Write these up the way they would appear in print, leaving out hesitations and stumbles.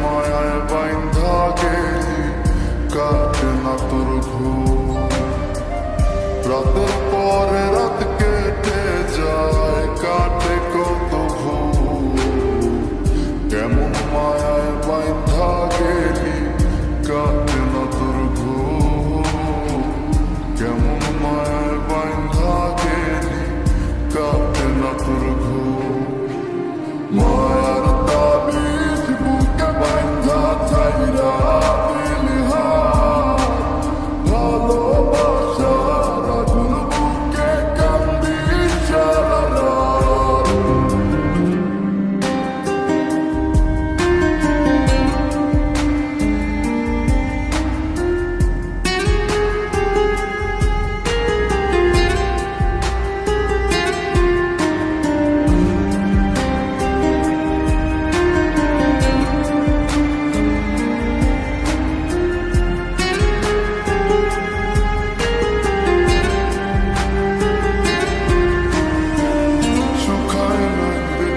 মায়ায় বাইন্ধা গেলি কাটে না তোর ঘুম। রাতের পরে রাত কেটে যায় কাটে কত ভুল। কেমন মায়ায় বাইন্ধা গেলি কাটে না তোর ঘুম। কেমন মায়ায় বাইন্ধা গেলি কাটে না তোর ঘুম। মায়ার তাবিজ বুকে বাইন্ধা ছাইরা দিলি হাত। ভালোবাসার আগুন বুকে কান্দি সারা রাত।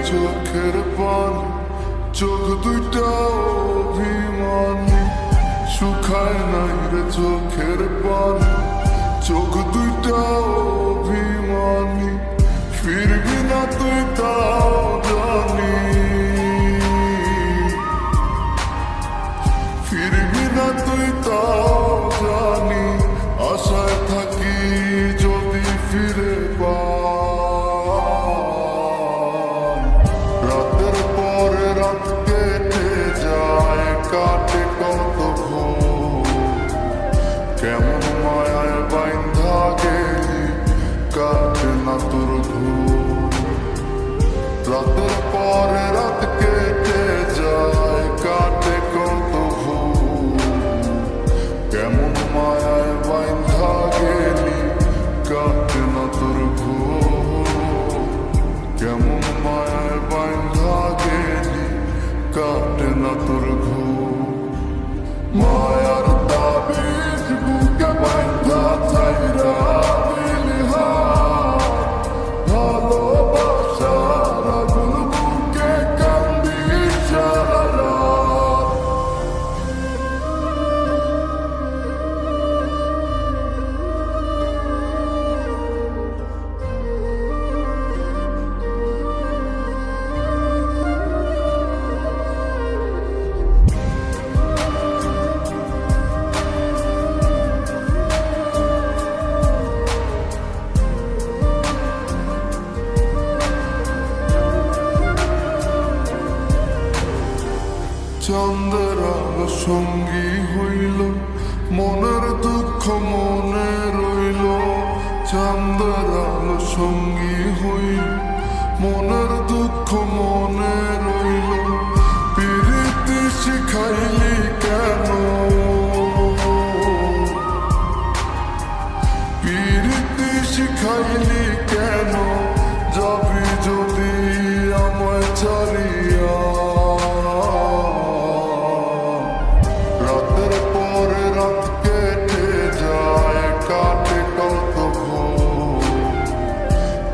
চোখের পানি চোখ দুইটা অভিমানী। শুকায় নাই রে চোখের পানি চোখ দুইটা অভিমানী। ফিরবি না তুই তাও জানি, ফিরবি না তুই তাও জানি। আশায় থাকি যদি ফিরে পা। কাটে কত ভোর। কেমন মায়ায় বাইন্ধা গেলি কাটে না তোর ঘুম। রাতের পরে রাত কেটে যায় কাটে কত ভোর। কেমন মায়ায় বাইন্ধা গেলি কাটে না তোর ঘুম। কেমন মায়ায় বাইন্ধা গেলি কাটে না তোর ঘুম। মায়ার তাবিজ বুকে বাইন্ধা ছাইরা দিলি হাত। ভালোবাসার আগুন বুকে কান্দি সারা রাত। চাঁদের আলো সঙ্গী হইল মনের দুঃখ মনে রইল। চাঁদের আলো সঙ্গী হইল মনের দুঃখ মনে রইল। প্রীতি শিখাইলি কেন, প্রীতি শিখাইলি কেন। যাবি যদি আমায় ছাড়িয়া।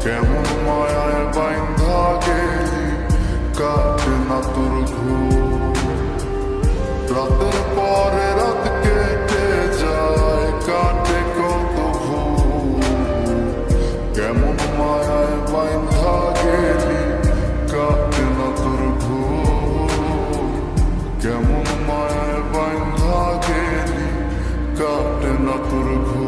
কেমন মায়ায় বাইন্ধা গেলি কাটে না তোর ঘুম। রাতের পরে রাত কেটে যায় কাটে কত ভুল। কেমন মায়ায় বাইন্ধা গেলি কাটে না তোর ঘুম। কেমন মায়ায় বাইন্ধা গেলি কাটে না তোর ঘুম।